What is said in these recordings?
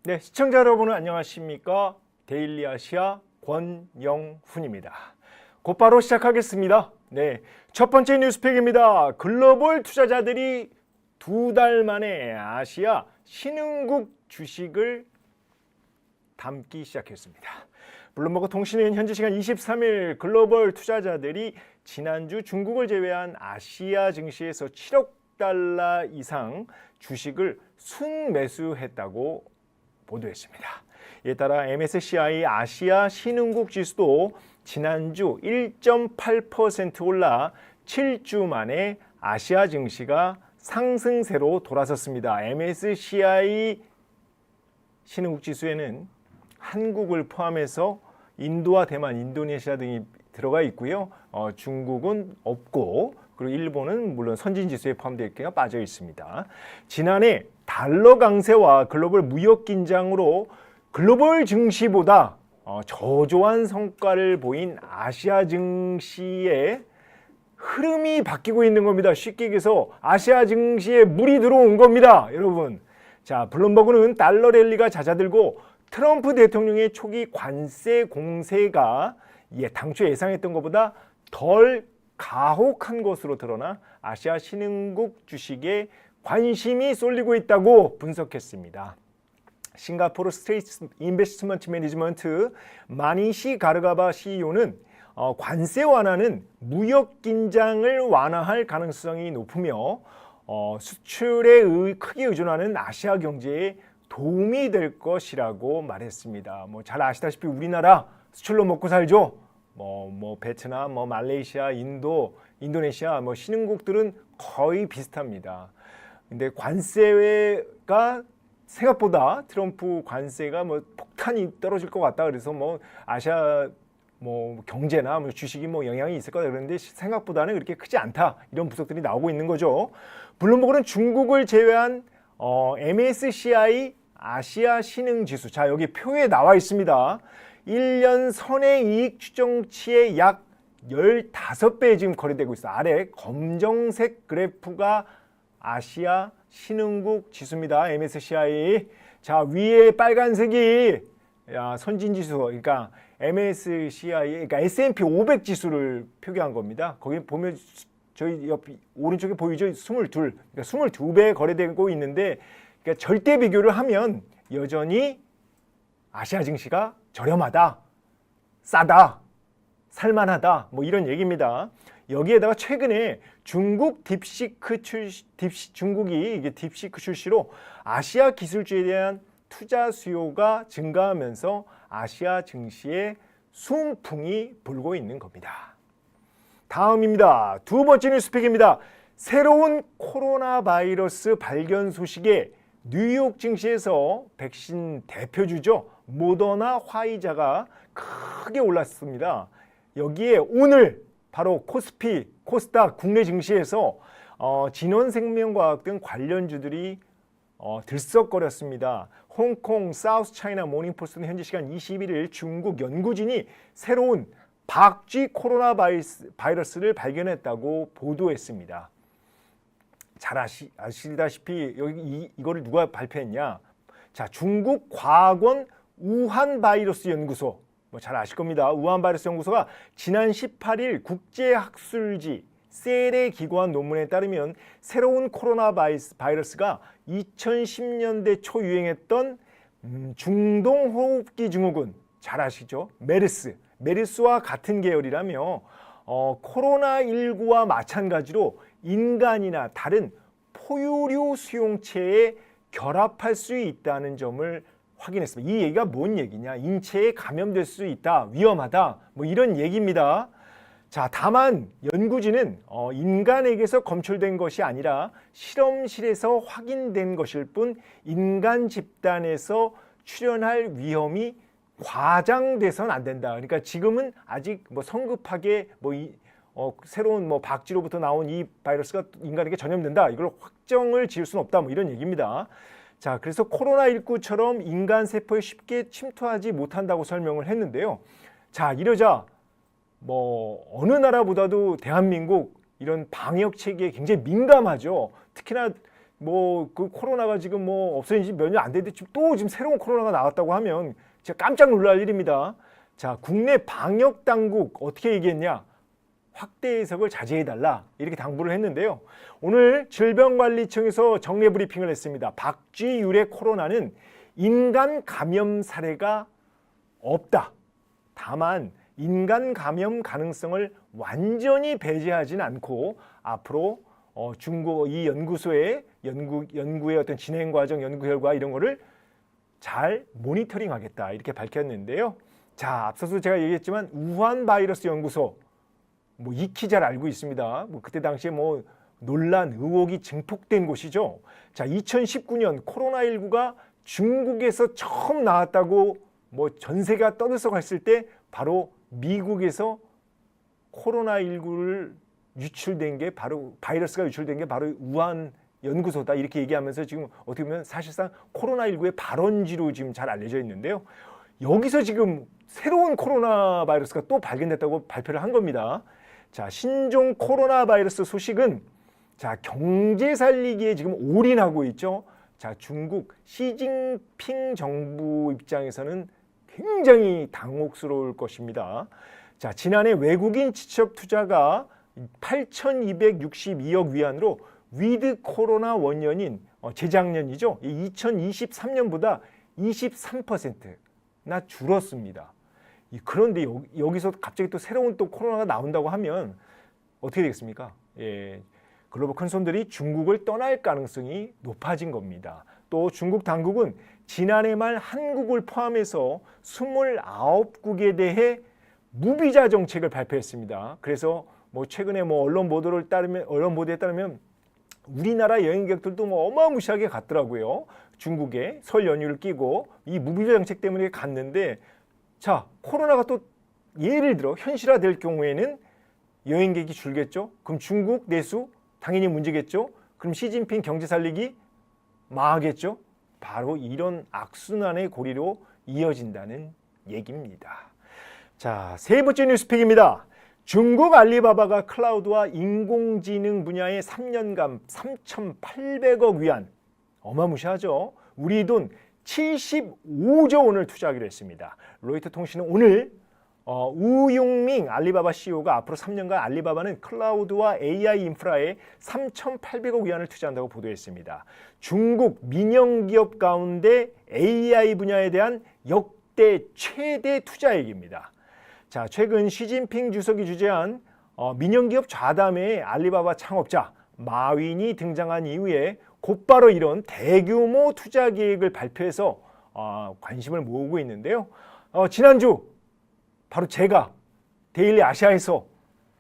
네, 시청자 여러분 안녕하십니까? 데일리 아시아 권영훈입니다. 곧바로 시작하겠습니다. 네, 첫 번째 뉴스팩입니다. 글로벌 투자자들이 2달 만에 아시아 신흥국 주식을 담기 시작했습니다. 블룸버그 통신은 현지 시간 23일 글로벌 투자자들이 지난주 중국을 제외한 아시아 증시에서 7억 달러 이상 주식을 순매수했다고 보도했습니다. 이에 따라 MSCI 아시아 신흥국 지수도 지난주 1.8% 올라 7주 만에 아시아 증시가 상승세로 돌아섰습니다. MSCI 신흥국 지수에는 한국을 포함해서 인도와 대만, 인도네시아 등이 들어가 있고요. 중국은 없고 그리고 일본은 물론 선진 지수에 포함되어 있게 빠져 있습니다. 지난해 달러 강세와 글로벌 무역 긴장으로 글로벌 증시보다 저조한 성과를 보인 아시아 증시의 흐름이 바뀌고 있는 겁니다. 쉽게 얘기해서 아시아 증시에 물이 들어온 겁니다, 여러분. 자, 블룸버그는 달러 랠리가 잦아들고 트럼프 대통령의 초기 관세 공세가 당초 예상했던 것보다 덜 가혹한 것으로 드러나 아시아 신흥국 주식에 관심이 쏠리고 있다고 분석했습니다. 싱가포르 스테이트 인베스트먼트 매니지먼트 마니시 가르가바 CEO는 관세 완화는 무역 긴장을 완화할 가능성이 높으며 수출에 크게 의존하는 아시아 경제에 도움이 될 것이라고 말했습니다. 잘 아시다시피 우리나라 수출로 먹고 살죠. 베트남, 말레이시아, 인도네시아 신흥국들은 거의 비슷합니다. 근데 관세가 생각보다 트럼프 관세가 폭탄이 떨어질 것 같다. 그래서 아시아 경제나 주식이 영향이 있을 거다 그랬는데 생각보다는 그렇게 크지 않다. 이런 분석들이 나오고 있는 거죠. 블룸버그는 중국을 제외한 MSCI 아시아 신흥 지수. 자, 여기 표에 나와 있습니다. 1년 선행이익 추정치의 약 15배 지금 거래되고 있어요. 아래 검정색 그래프가 아시아 신흥국 지수입니다. MSCI. 자, 위에 빨간색이 선진지수, 그러니까 MSCI, 그러니까 S&P 500 지수를 표기한 겁니다. 거기 보면 저희 옆 오른쪽에 보이죠? 22, 그러니까 22배 거래되고 있는데, 그러니까 절대 비교를 하면 여전히 아시아 증시가 저렴하다, 싸다, 살만하다, 이런 얘기입니다. 여기에다가 최근에 중국이 이게 딥시크 출시로 아시아 기술주에 대한 투자 수요가 증가하면서 아시아 증시에 순풍이 불고 있는 겁니다. 다음입니다. 두 번째 뉴스픽입니다. 새로운 코로나 바이러스 발견 소식에 뉴욕 증시에서 백신 대표주죠. 모더나 화이자가 크게 올랐습니다. 여기에 오늘 바로 코스닥 국내 증시에서 진원생명과학 등 관련주들이 들썩거렸습니다. 홍콩 사우스 차이나 모닝포스트는 현지 시간 21일 중국 연구진이 새로운 박쥐 코로나 바이러스를 발견했다고 보도했습니다. 잘 아시다시피 여기 이거를 누가 발표했냐? 자, 중국 과학원 우한 바이러스 연구소, 잘 아실 겁니다. 우한 바이러스 연구소가 지난 18일 국제학술지 셀에 기고한 논문에 따르면 새로운 코로나 바이러스가 2010년대 초 유행했던 중동호흡기 증후군, 잘 아시죠? 메르스와 같은 계열이라며 코로나19와 마찬가지로 인간이나 다른 포유류 수용체에 결합할 수 있다는 점을 확인했습니다. 이 얘기가 뭔 얘기냐? 인체에 감염될 수 있다, 위험하다, 이런 얘기입니다. 자, 다만 연구진은 인간에게서 검출된 것이 아니라 실험실에서 확인된 것일 뿐 인간 집단에서 출현할 위험이 과장돼서는 안 된다. 그러니까 지금은 아직 성급하게 새로운 박쥐로부터 나온 이 바이러스가 인간에게 전염된다, 이걸 확정을 지을 수는 없다, 이런 얘기입니다. 자, 그래서 코로나19처럼 인간 세포에 쉽게 침투하지 못한다고 설명을 했는데요. 자, 이러자 어느 나라보다도 대한민국 이런 방역 체계에 굉장히 민감하죠. 특히나 뭐 그 코로나가 지금 뭐 없어진 지 몇 년 안 됐는데 또 지금 새로운 코로나가 나왔다고 하면 진짜 깜짝 놀랄 일입니다. 자, 국내 방역 당국 어떻게 얘기했냐? 확대 해석을 자제해달라 이렇게 당부를 했는데요. 오늘 질병관리청에서 정례 브리핑을 했습니다. 박쥐 유래 코로나는 인간 감염 사례가 없다. 다만 인간 감염 가능성을 완전히 배제하지는 않고 앞으로 중국 이 연구소의 연구의 어떤 진행 과정, 연구 결과 이런 거를 잘 모니터링하겠다 이렇게 밝혔는데요. 자, 앞서서 제가 얘기했지만 우한 바이러스 연구소 뭐 익히 잘 알고 있습니다. 뭐 그때 당시에 뭐 논란, 의혹이 증폭된 곳이죠. 자, 2019년 코로나19가 중국에서 처음 나왔다고 뭐 전 세계가 떠들썩했을 때 바로 미국에서 코로나19를 유출된 게 바로 바이러스가 유출된 게 바로 우한 연구소다 이렇게 얘기하면서 지금 어떻게 보면 사실상 코로나19의 발원지로 지금 잘 알려져 있는데요. 여기서 지금 새로운 코로나 바이러스가 또 발견됐다고 발표를 한 겁니다. 자, 신종 코로나 바이러스 소식은 자, 경제 살리기에 지금 올인하고 있죠. 자, 중국 시진핑 정부 입장에서는 굉장히 당혹스러울 것입니다. 자, 지난해 외국인 취업 투자가 8,262억 위안으로 위드 코로나 원년인 재작년이죠. 2023년보다 23%나 줄었습니다. 그런데 여기서 갑자기 또 새로운 또 코로나가 나온다고 하면 어떻게 되겠습니까? 예, 글로벌 큰손들이 중국을 떠날 가능성이 높아진 겁니다. 또 중국 당국은 지난해 말 한국을 포함해서 29국에 대해 무비자 정책을 발표했습니다. 그래서 뭐 최근에 뭐 언론 보도에 따르면 우리나라 여행객들도 뭐 어마무시하게 갔더라고요. 중국에 설 연휴를 끼고 이 무비자 정책 때문에 갔는데 자, 코로나가 또 예를 들어 현실화될 경우에는 여행객이 줄겠죠. 그럼 중국 내수 당연히 문제겠죠. 그럼 시진핑 경제 살리기 망하겠죠. 바로 이런 악순환의 고리로 이어진다는 얘기입니다. 자, 세 번째 뉴스픽입니다. 중국 알리바바가 클라우드와 인공지능 분야에 3년간 3,800억 위안, 어마무시하죠. 우리 돈 75조 원을 투자하기로 했습니다. 로이터 통신은 오늘 우용밍 알리바바 CEO가 앞으로 3년간 알리바바는 클라우드와 AI 인프라에 3,800억 위안을 투자한다고 보도했습니다. 중국 민영기업 가운데 AI 분야에 대한 역대 최대 투자액입니다. 자, 최근 시진핑 주석이 주재한 민영기업 좌담회 알리바바 창업자 마윈이 등장한 이후에 곧바로 이런 대규모 투자 계획을 발표해서 관심을 모으고 있는데요. 지난주 바로 제가 데일리 아시아에서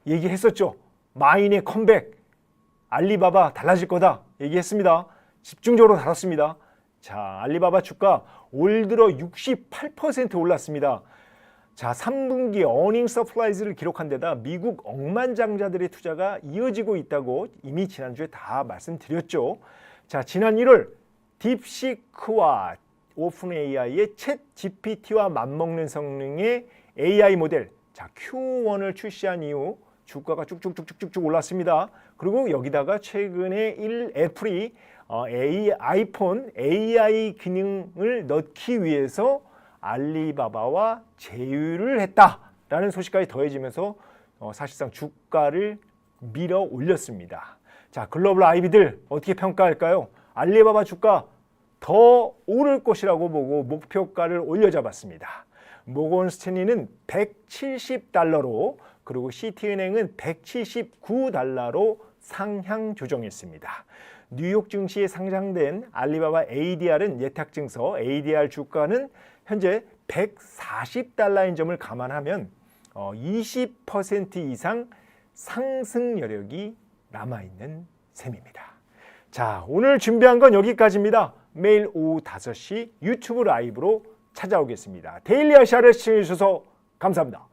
얘기했었죠. 마윈의 컴백, 알리바바 달라질 거다 얘기했습니다. 집중적으로 다뤘습니다. 자, 알리바바 주가 올 들어 68% 올랐습니다. 자, 3분기 어닝 서프라이즈를 기록한 데다 미국 억만장자들의 투자가 이어지고 있다고 이미 지난주에 다 말씀드렸죠. 자, 지난 1월 딥시크와 오픈 AI의 챗 GPT와 맞먹는 성능의 AI 모델 자, Q1을 출시한 이후 주가가 쭉쭉쭉쭉쭉 올랐습니다. 그리고 여기다가 최근에 애플이 아이폰 AI 기능을 넣기 위해서 알리바바와 제휴를 했다라는 소식까지 더해지면서 사실상 주가를 밀어 올렸습니다. 자, 글로벌 IB들 어떻게 평가할까요? 알리바바 주가 더 오를 것이라고 보고 목표가를 올려잡았습니다. 모건 스탠리는 170달러로 그리고 시티은행은 179달러로 상향 조정했습니다. 뉴욕 증시에 상장된 알리바바 ADR은 예탁증서 ADR 주가는 현재 140달러인 점을 감안하면 20% 이상 상승 여력이 남아있는 셈입니다. 자, 오늘 준비한 건 여기까지입니다. 매일 오후 5시 유튜브 라이브로 찾아오겠습니다. 데일리 아시아를 시청해 주셔서 감사합니다.